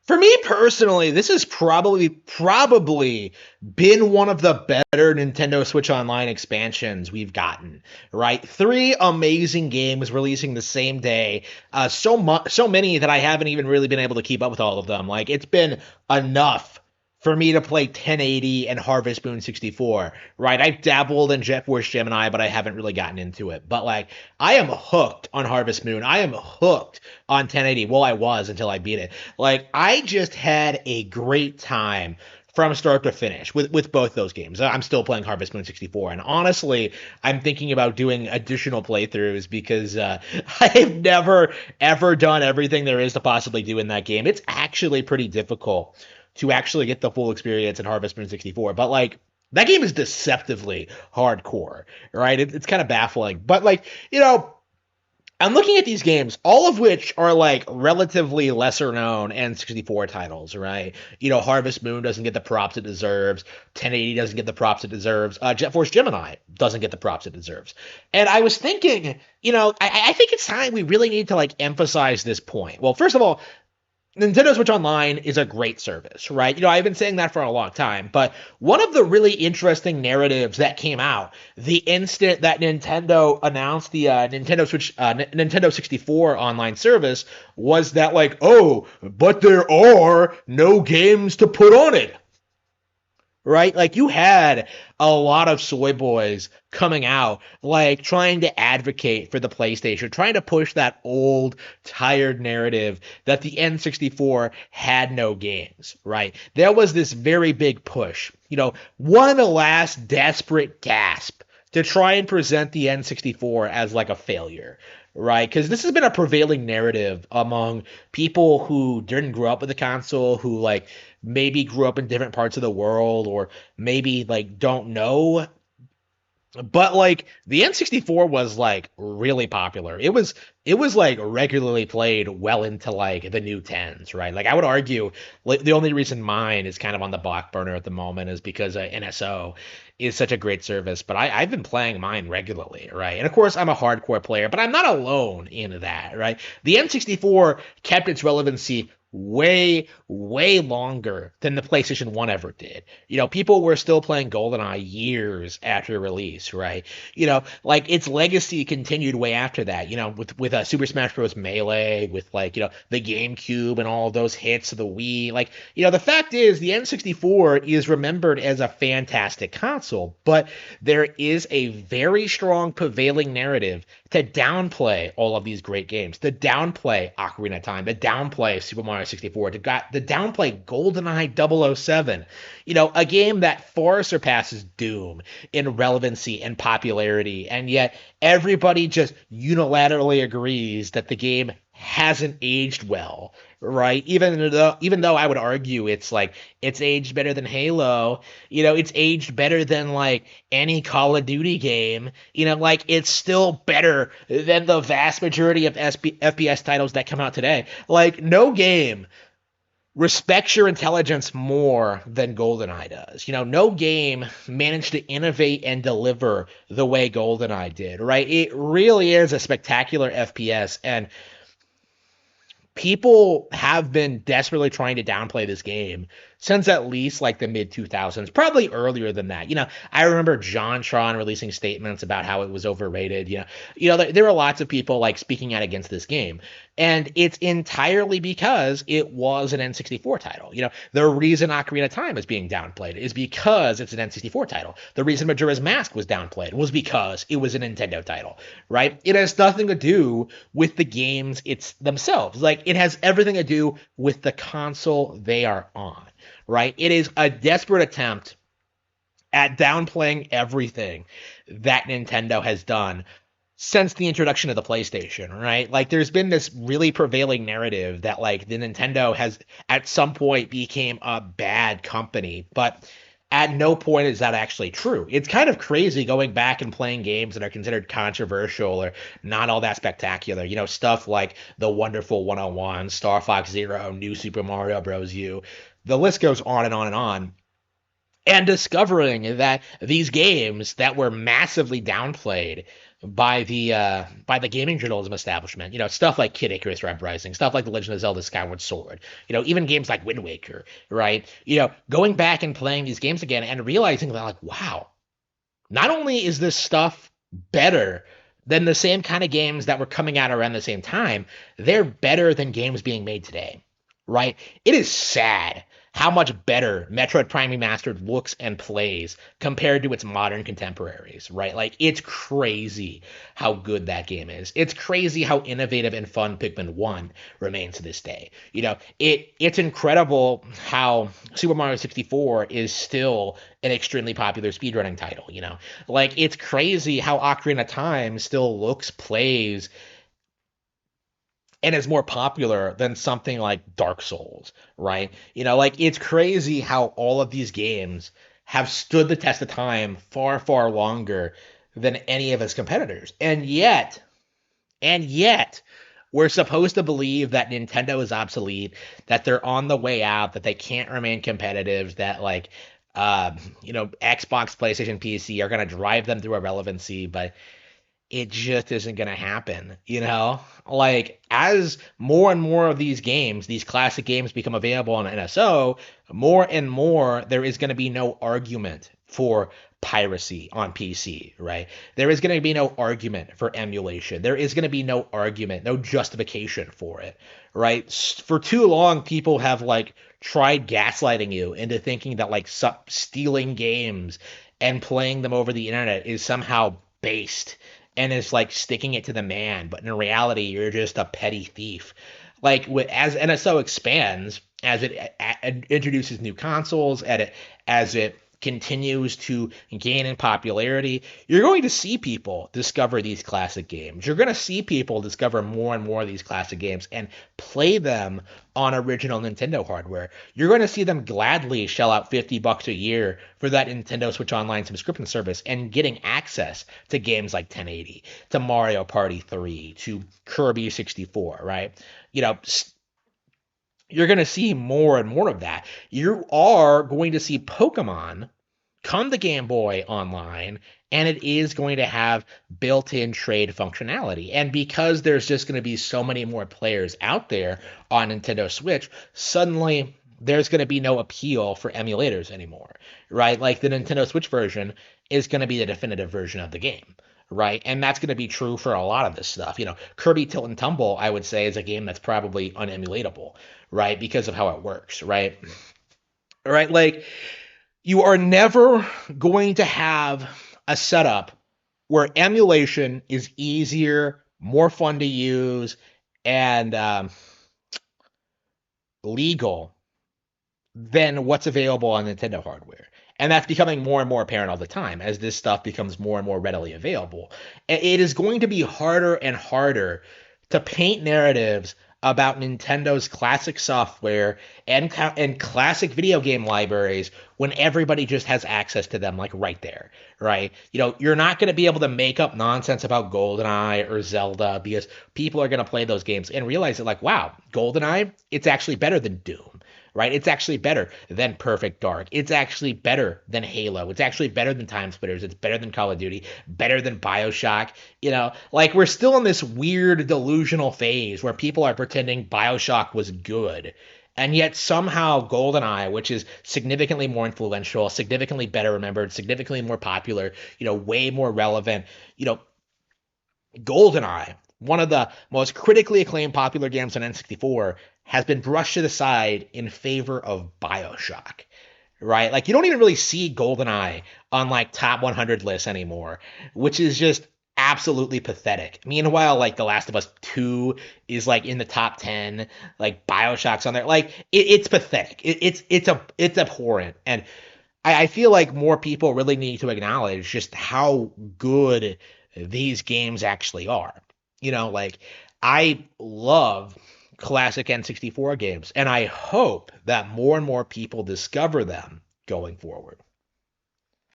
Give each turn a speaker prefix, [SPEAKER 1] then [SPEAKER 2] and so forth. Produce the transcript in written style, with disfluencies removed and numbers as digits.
[SPEAKER 1] For me personally, this has probably been one of the better Nintendo Switch Online expansions we've gotten. Right, three amazing games releasing the same day. So many that I haven't even really been able to keep up with all of them. Like it's been enough for me to play 1080 and Harvest Moon 64. Right, I've dabbled in Jet Force Gemini, but I haven't really gotten into it. But like, I am hooked on Harvest Moon. I am hooked on 1080. Well, I was until I beat it. Like I just had a great time from start to finish with both those games. I'm still playing Harvest Moon 64, and honestly, I'm thinking about doing additional playthroughs because I've never ever done everything there is to possibly do in that game. It's actually pretty difficult to actually get the full experience in Harvest Moon 64, but like that game is deceptively hardcore, right? It's kind of baffling, but like I'm looking at these games, all of which are like relatively lesser known N64 titles, right? Harvest Moon doesn't get the props it deserves. 1080 doesn't get the props it deserves. Jet Force Gemini doesn't get the props it deserves. And I was thinking, I think it's time we really need to like emphasize this point. Well, first of all, Nintendo Switch Online is a great service, right? I've been saying that for a long time, but one of the really interesting narratives that came out the instant that Nintendo announced the Nintendo 64 online service was that like, oh, but there are no games to put on it, right? Like you had a lot of soy boys coming out, like trying to advocate for the PlayStation, trying to push that old, tired narrative that the N64 had no games, right? There was this very big push, one last desperate gasp to try and present the N64 as like a failure, right? Because this has been a prevailing narrative among people who didn't grow up with the console, who like maybe grew up in different parts of the world, or maybe like don't know. But like the N64 was like really popular. It was like regularly played well into like the new tens, right? Like I would argue like the only reason mine is kind of on the back burner at the moment is because NSO is such a great service. But I've been playing mine regularly, right? And of course I'm a hardcore player, but I'm not alone in that, right? The N64 kept its relevancy way, way longer than the PlayStation 1 ever did. People were still playing GoldenEye years after release, right? Like its legacy continued way after that, with Super Smash Bros. Melee, with like, the GameCube and all of those hits of the Wii. Like, the fact is the N64 is remembered as a fantastic console, but there is a very strong prevailing narrative to downplay all of these great games, to downplay Ocarina of Time, to downplay Super Mario 64, to downplay GoldenEye 007, a game that far surpasses Doom in relevancy and popularity, and yet everybody just unilaterally agrees that the game hasn't aged well, right? Even though I would argue it's aged better than Halo, it's aged better than like any Call of Duty game, like it's still better than the vast majority of FPS titles that come out today. Like no game respects your intelligence more than GoldenEye does. No game managed to innovate and deliver the way GoldenEye did, right? It really is a spectacular FPS, and people have been desperately trying to downplay this game since at least like the mid 2000s, probably earlier than that. I remember JonTron releasing statements about how it was overrated. There were lots of people like speaking out against this game, and it's entirely because it was an N64 title. The reason Ocarina of Time is being downplayed is because it's an N64 title. The reason Majora's Mask was downplayed was because it was a Nintendo title, right? It has nothing to do with the games it's themselves. Like it has everything to do with the console they are on, right? It is a desperate attempt at downplaying everything that Nintendo has done since the introduction of the PlayStation, right? Like there's been this really prevailing narrative that like the Nintendo has at some point became a bad company, but at no point is that actually true. It's kind of crazy going back and playing games that are considered controversial or not all that spectacular. Stuff like The Wonderful 101, Star Fox Zero, New Super Mario Bros. U. The list goes on and on and on. and discovering that these games that were massively downplayed by the gaming journalism establishment, stuff like Kid Icarus Uprising, stuff like The Legend of Zelda Skyward Sword, even games like Wind Waker, right? Going back and playing these games again and realizing that, like, wow, not only is this stuff better than the same kind of games that were coming out around the same time, they're better than games being made today, right? It is sad how much better Metroid Prime Remastered looks and plays compared to its modern contemporaries, right? Like, it's crazy how good that game is. It's crazy how innovative and fun Pikmin 1 remains to this day. It's incredible how Super Mario 64 is still an extremely popular speedrunning title. Like, it's crazy how Ocarina of Time still looks, plays, and is more popular than something like Dark Souls, right? Like, it's crazy how all of these games have stood the test of time far, far longer than any of its competitors. And yet, we're supposed to believe that Nintendo is obsolete, that they're on the way out, that they can't remain competitive, that, like, Xbox, PlayStation, PC are going to drive them through irrelevancy, but it just isn't going to happen. Like, as more and more of these games, these classic games, become available on NSO, more and more there is going to be no argument for piracy on PC, right? There is going to be no argument for emulation. There is going to be no argument, no justification for it, right? For too long, people have, like, tried gaslighting you into thinking that, like, stealing games and playing them over the internet is somehow based and is, like, sticking it to the man, but in reality you're just a petty thief. Like, as NSO expands, as it introduces new consoles, as it continues to gain in popularity, you're going to see people discover these classic games. You're going to see people discover more and more of these classic games and play them on original Nintendo hardware. You're going to see them gladly shell out $50 a year for that Nintendo Switch Online subscription service and getting access to games like 1080, to Mario Party 3, to Kirby 64, right? You know, you're going to see more and more of that. You are going to see Pokemon come to Game Boy Online, and it is going to have built-in trade functionality. And because there's just going to be so many more players out there on Nintendo Switch, suddenly there's going to be no appeal for emulators anymore, right? Like, the Nintendo Switch version is going to be the definitive version of the game, right? And that's going to be true for a lot of this stuff. Kirby Tilt and Tumble, I would say, is a game that's probably unemulatable, right? Because of how it works, right? Right? Like, you are never going to have a setup where emulation is easier, more fun to use, and legal than what's available on Nintendo hardware. And that's becoming more and more apparent all the time as this stuff becomes more and more readily available. It is going to be harder and harder to paint narratives about Nintendo's classic software and classic video game libraries when everybody just has access to them, like, right there, right? You're not going to be able to make up nonsense about GoldenEye or Zelda because people are going to play those games and realize that, like, wow, GoldenEye, it's actually better than Doom, right? It's actually better than Perfect Dark. It's actually better than Halo. It's actually better than Time Splitters. It's better than Call of Duty, better than BioShock. Like, we're still in this weird delusional phase where people are pretending BioShock was good. And yet somehow GoldenEye, which is significantly more influential, significantly better remembered, significantly more popular, way more relevant, GoldenEye, one of the most critically acclaimed popular games on N64, has been brushed to the side in favor of BioShock, right? Like, you don't even really see GoldenEye on, like, top 100 lists anymore, which is just absolutely pathetic. Meanwhile, like, The Last of Us 2 is, like, in the top 10, like, BioShock's on there. Like, it's pathetic. It's abhorrent. And I feel like more people really need to acknowledge just how good these games actually are. Like, I love classic N64 games, and I hope that more and more people discover them going forward.